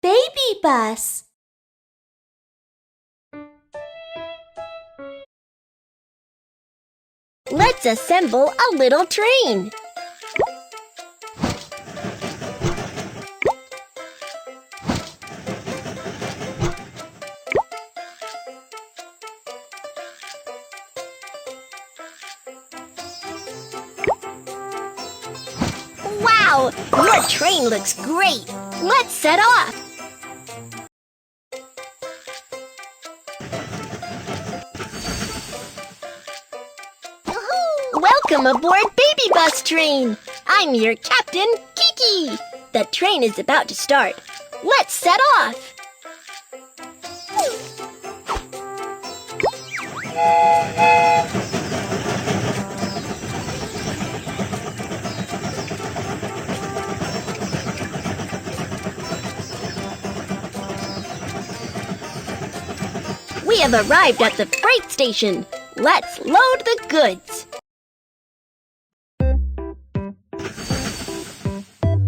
baby bus. Let's assemble a little train. Wow! Your train looks great! Let's set off! Welcome aboard Baby Bus Train! I'm your captain, Kiki! The train is about to start. Let's set off! We have arrived at the freight station. Let's load the goods.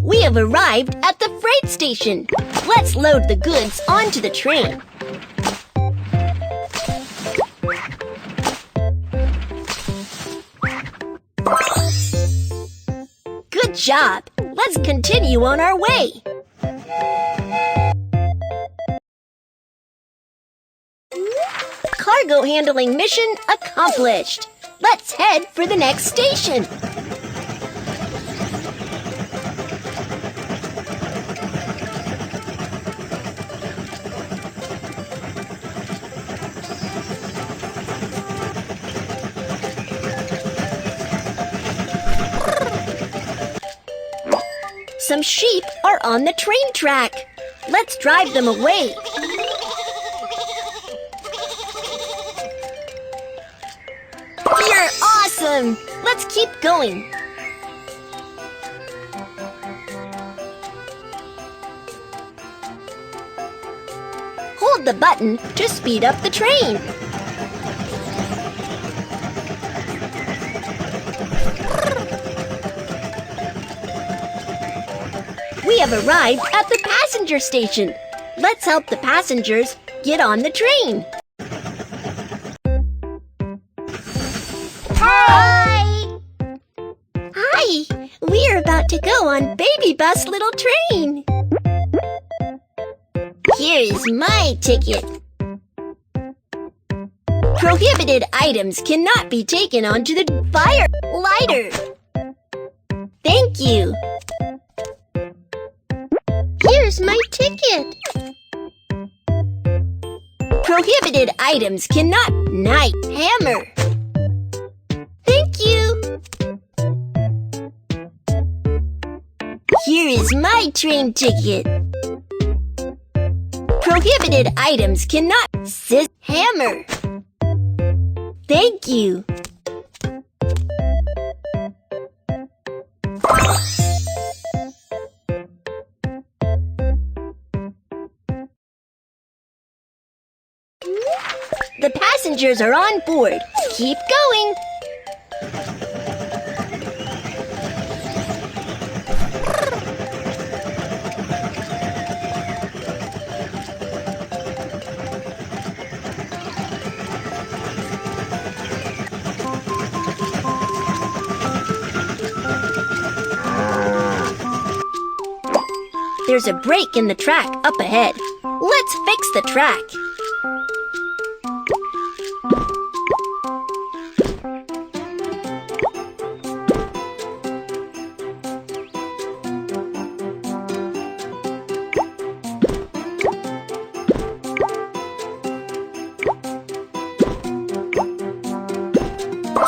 We have arrived at the freight station. Let's load the goods onto the train. Good job. Let's continue on our way. Cargo handling mission accomplished. Let's head for the next station. Some sheep are on the train track. Let's drive them away. You're awesome! Let's keep going. Hold the button to speed up the train. We have arrived at the passenger station. Let's help the passengers get on the train. Hi! Hi! We're about to go on Baby Bus Little Train. Here is my ticket. Prohibited items cannot be taken onto the fire lighter. Thank you. Here's my ticket. Prohibited items cannot knife hammer. Thank you. Here is my train ticket. Prohibited items cannot hammer. Thank you. The passengers are on board. Keep going. There's a break in the track up ahead. Let's fix the track.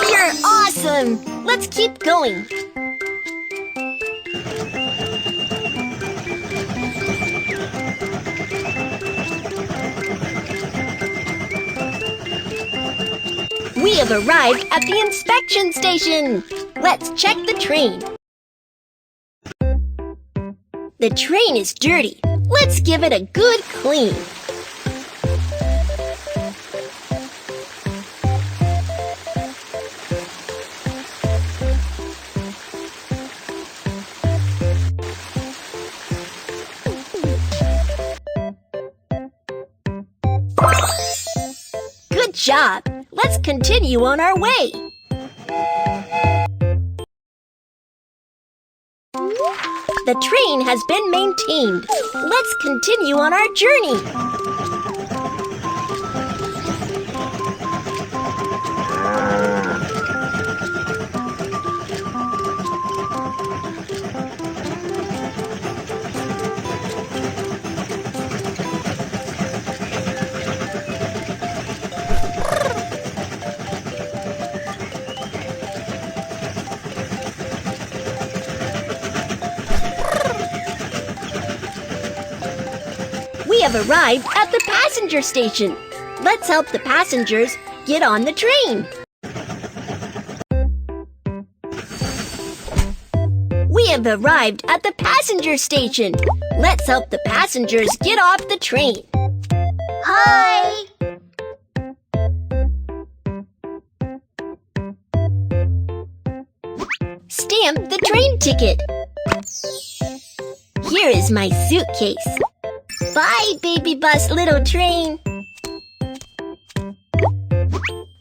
You're awesome! Let's keep going. We have arrived at the inspection station. Let's check the train. The train is dirty. Let's give it a good clean. job! Let's continue on our way. The train has been maintained. Let's continue on our journey. We have arrived at the passenger station. Let's help the passengers get on the train. We have arrived at the passenger station. Let's help the passengers get off the train. Hi! Stamp the train ticket. Here is my suitcase. Bye, baby bus, little train.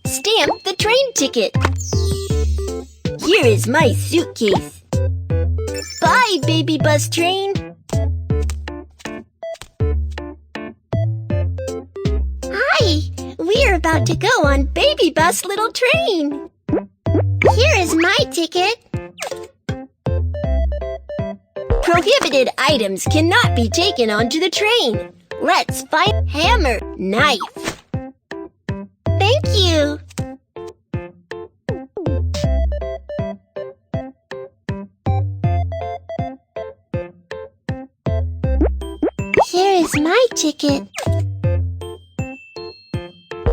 Stamp the train ticket. Here is my suitcase. Bye, baby bus train. Hi, we're about to go on baby bus, little train. Here is my ticket. Prohibited items cannot be taken onto the train. Let's find hammer, knife. Thank you. Here is my ticket.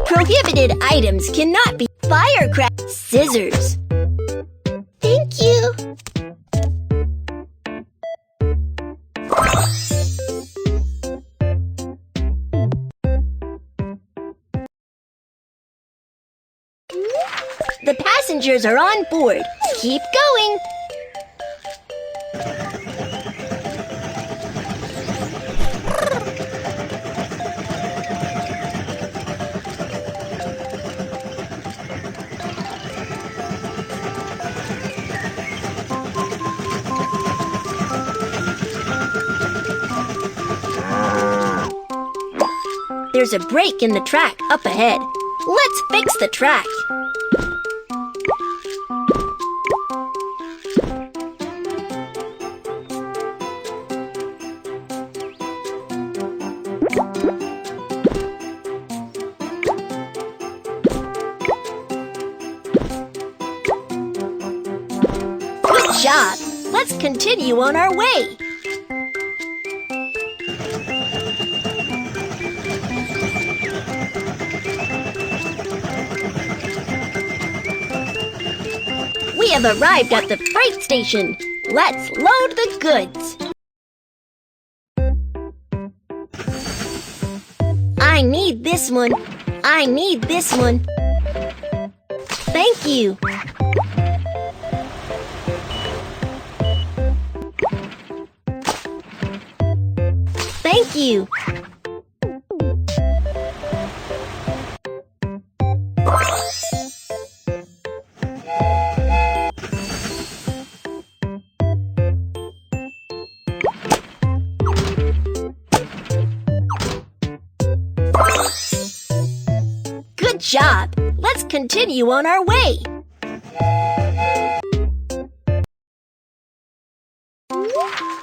Prohibited items cannot be firecrackers, scissors. Thank you. The passengers are on board. Keep going. There's a break in the track up ahead. Let's fix the track. Good job! Let's continue on our way. We have arrived at the freight station. Let's load the goods. I need this one. I need this one. Thank you. Thank you. Good job! Let's continue on our way.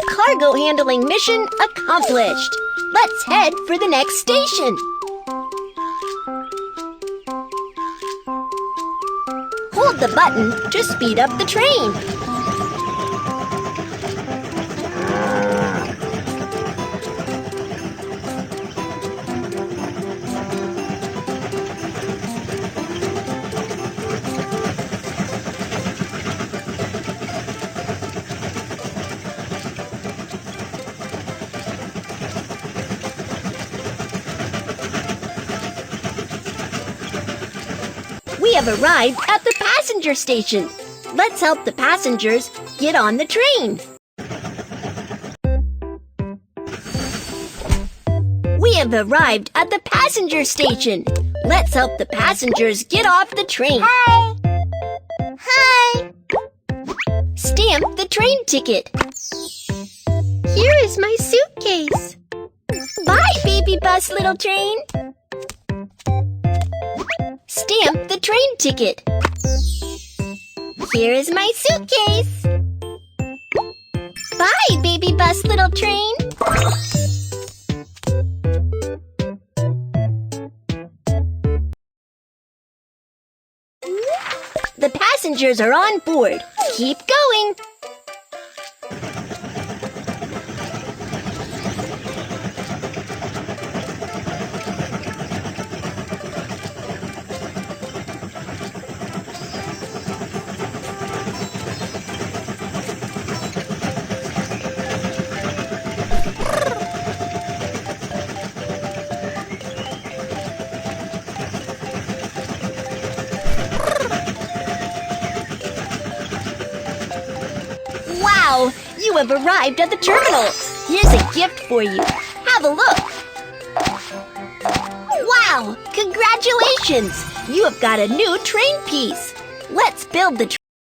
Cargo handling mission accomplished. Let's head for the next station. Hold the button to speed up the train. We have arrived at the passenger station. Let's help the passengers get on the train. We have arrived at the passenger station. Let's help the passengers get off the train. Hi. Hi. Stamp the train ticket. Here is my suitcase. Bye, baby bus, little train. Stamp the train ticket. Here is my suitcase. Bye, baby bus, little train. The passengers are on board. Keep going. Wow! You have arrived at the terminal. Here's a gift for you. Have a look. Wow! Congratulations! You have got a new train piece. Let's build the train.